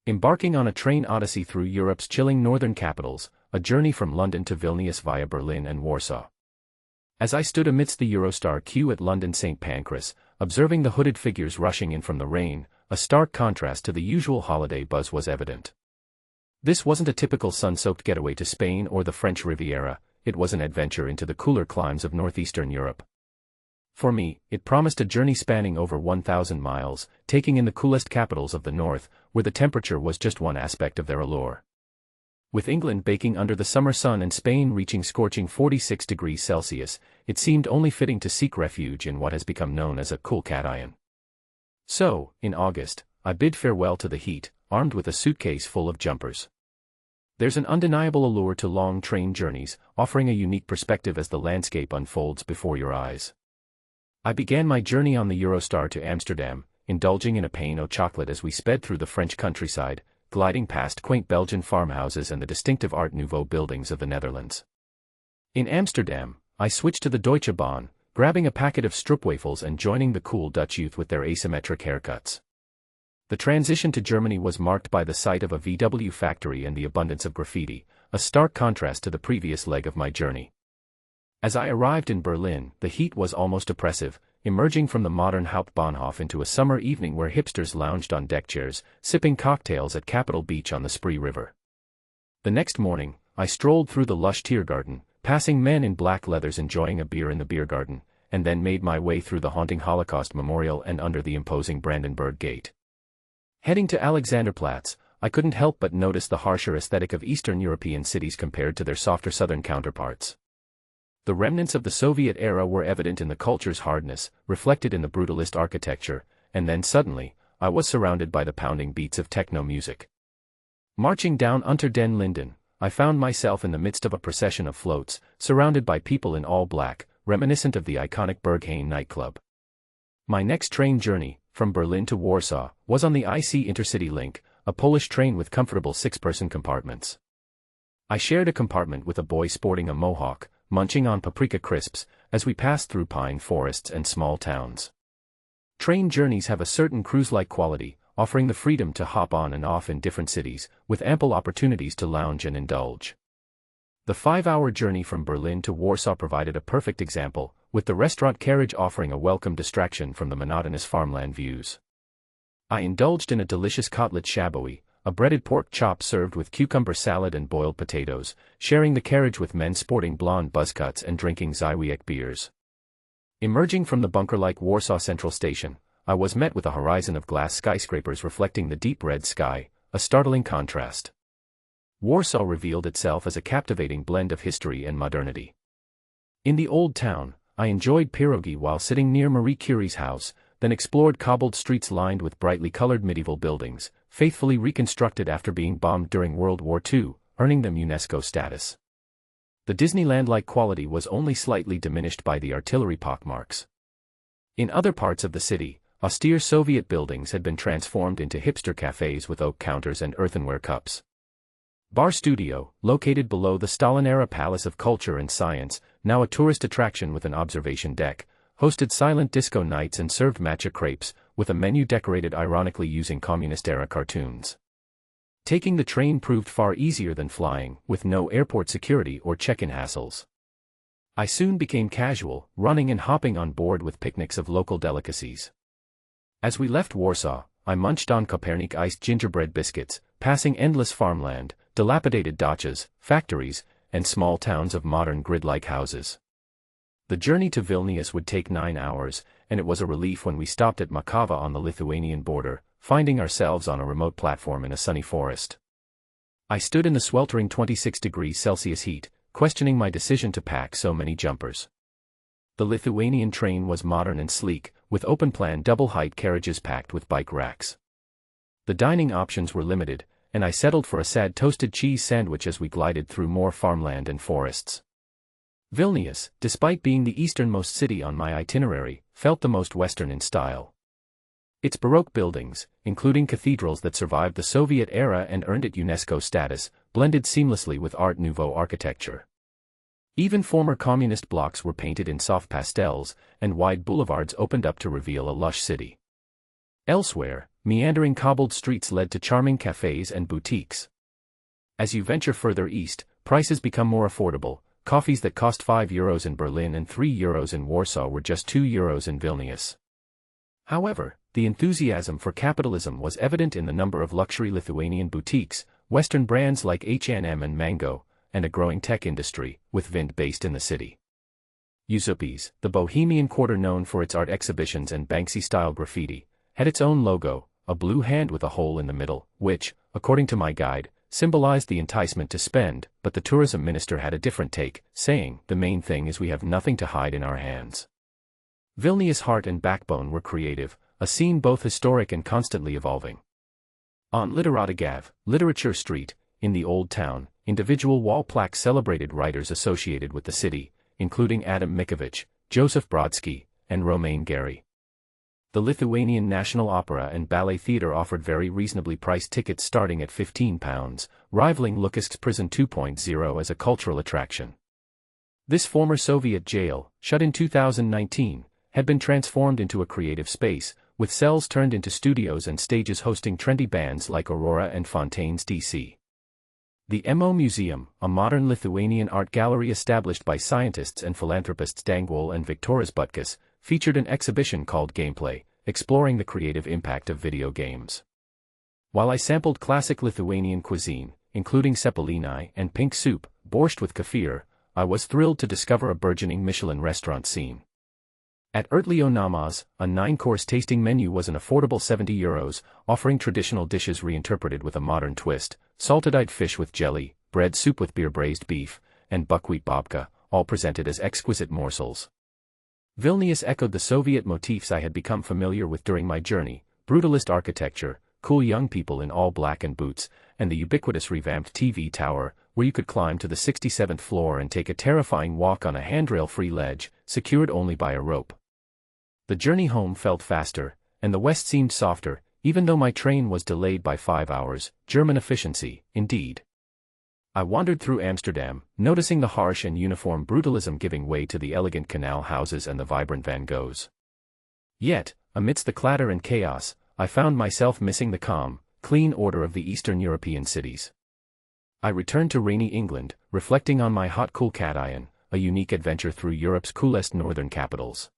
Embarking on a train odyssey through Europe's chilling northern capitals, a journey from London to Vilnius via Berlin and Warsaw. As I stood amidst the Eurostar queue at London St. Pancras, observing the hooded figures rushing in from the rain, a stark contrast to the usual holiday buzz was evident. This wasn't a typical sun-soaked getaway to Spain or the French Riviera, it was an adventure into the cooler climes of northeastern Europe. For me, it promised a journey spanning over 1,000 miles, taking in the coolest capitals of the north, where the temperature was just one aspect of their allure. With England baking under the summer sun and Spain reaching scorching 46 degrees Celsius, it seemed only fitting to seek refuge in what has become known as a cool cation. So, in August, I bid farewell to the heat, armed with a suitcase full of jumpers. There's an undeniable allure to long train journeys, offering a unique perspective as the landscape unfolds before your eyes. I began my journey on the Eurostar to Amsterdam, indulging in a pain au chocolate as we sped through the French countryside, gliding past quaint Belgian farmhouses and the distinctive Art Nouveau buildings of the Netherlands. In Amsterdam, I switched to the Deutsche Bahn, grabbing a packet of stroopwafels and joining the cool Dutch youth with their asymmetric haircuts. The transition to Germany was marked by the sight of a VW factory and the abundance of graffiti, a stark contrast to the previous leg of my journey. As I arrived in Berlin, the heat was almost oppressive, emerging from the modern Hauptbahnhof into a summer evening where hipsters lounged on deck chairs, sipping cocktails at Capitol Beach on the Spree River. The next morning, I strolled through the lush Tiergarten, passing men in black leathers enjoying a beer in the beer garden, and then made my way through the haunting Holocaust Memorial and under the imposing Brandenburg Gate. Heading to Alexanderplatz, I couldn't help but notice the harsher aesthetic of Eastern European cities compared to their softer southern counterparts. The remnants of the Soviet era were evident in the culture's hardness, reflected in the brutalist architecture, and then suddenly, I was surrounded by the pounding beats of techno music. Marching down Unter den Linden, I found myself in the midst of a procession of floats, surrounded by people in all black, reminiscent of the iconic Berghain nightclub. My next train journey, from Berlin to Warsaw, was on the IC Intercity Link, a Polish train with comfortable six-person compartments. I shared a compartment with a boy sporting a mohawk, munching on paprika crisps, as we passed through pine forests and small towns. Train journeys have a certain cruise-like quality, offering the freedom to hop on and off in different cities, with ample opportunities to lounge and indulge. The 5-hour journey from Berlin to Warsaw provided a perfect example, with the restaurant carriage offering a welcome distraction from the monotonous farmland views. I indulged in a delicious kotlet shabowy, a breaded pork chop served with cucumber salad and boiled potatoes, sharing the carriage with men sporting blonde buzzcuts and drinking Zwiek beers. Emerging from the bunker-like Warsaw Central Station, I was met with a horizon of glass skyscrapers reflecting the deep red sky, a startling contrast. Warsaw revealed itself as a captivating blend of history and modernity. In the old town, I enjoyed pierogi while sitting near Marie Curie's house, then explored cobbled streets lined with brightly colored medieval buildings, faithfully reconstructed after being bombed during World War II, earning them UNESCO status. The Disneyland-like quality was only slightly diminished by the artillery pockmarks. In other parts of the city, austere Soviet buildings had been transformed into hipster cafes with oak counters and earthenware cups. Bar Studio, located below the Stalin-era Palace of Culture and Science, now a tourist attraction with an observation deck, hosted silent disco nights and served matcha crepes, with a menu decorated ironically using communist-era cartoons. Taking the train proved far easier than flying, with no airport security or check-in hassles. I soon became casual, running and hopping on board with picnics of local delicacies. As we left Warsaw, I munched on Kopernik iced gingerbread biscuits, passing endless farmland, dilapidated dachas, factories, and small towns of modern grid-like houses. The journey to Vilnius would take 9 hours, and it was a relief when we stopped at Makava on the Lithuanian border, finding ourselves on a remote platform in a sunny forest. I stood in the sweltering 26 degrees Celsius heat, questioning my decision to pack so many jumpers. The Lithuanian train was modern and sleek, with open-plan double-height carriages packed with bike racks. The dining options were limited, and I settled for a sad toasted cheese sandwich as we glided through more farmland and forests. Vilnius, despite being the easternmost city on my itinerary, felt the most Western in style. Its Baroque buildings, including cathedrals that survived the Soviet era and earned it UNESCO status, blended seamlessly with Art Nouveau architecture. Even former communist blocks were painted in soft pastels, and wide boulevards opened up to reveal a lush city. Elsewhere, meandering cobbled streets led to charming cafes and boutiques. As you venture further east, prices become more affordable. Coffees that cost €5 in Berlin and €3 in Warsaw were just €2 in Vilnius. However, the enthusiasm for capitalism was evident in the number of luxury Lithuanian boutiques, Western brands like H&M and Mango, and a growing tech industry, with Vind based in the city. Užupis, the Bohemian quarter known for its art exhibitions and Banksy-style graffiti, had its own logo, a blue hand with a hole in the middle, which, according to my guide, symbolized the enticement to spend, but the tourism minister had a different take, saying, "The main thing is we have nothing to hide in our hands." Vilnius' heart and backbone were creative, a scene both historic and constantly evolving. On Literatagav, Literature Street, in the Old Town, individual wall plaques celebrated writers associated with the city, including Adam Mickiewicz, Joseph Brodsky, and Romain Gary. The Lithuanian National Opera and Ballet Theatre offered very reasonably priced tickets starting at £15, rivaling Lukiškės Prison 2.0 as a cultural attraction. This former Soviet jail, shut in 2019, had been transformed into a creative space, with cells turned into studios and stages hosting trendy bands like Aurora and Fontaines DC. The MO Museum, a modern Lithuanian art gallery established by scientists and philanthropists Dangwol and Viktoras Butkus, featured an exhibition called Gameplay, exploring the creative impact of video games. While I sampled classic Lithuanian cuisine, including cepelinai and pink soup, borscht with kefir, I was thrilled to discover a burgeoning Michelin restaurant scene. At Ertlio Namas, a 9-course tasting menu was an affordable €70, offering traditional dishes reinterpreted with a modern twist: salted-eyed fish with jelly, bread soup with beer braised beef, and buckwheat babka, all presented as exquisite morsels. Vilnius echoed the Soviet motifs I had become familiar with during my journey: brutalist architecture, cool young people in all black and boots, and the ubiquitous revamped TV tower, where you could climb to the 67th floor and take a terrifying walk on a handrail-free ledge, secured only by a rope. The journey home felt faster, and the West seemed softer, even though my train was delayed by 5 hours. German efficiency, indeed. I wandered through Amsterdam, noticing the harsh and uniform brutalism giving way to the elegant canal houses and the vibrant Van Goghs. Yet, amidst the clatter and chaos, I found myself missing the calm, clean order of the Eastern European cities. I returned to rainy England, reflecting on my hot cool cation, a unique adventure through Europe's coolest northern capitals.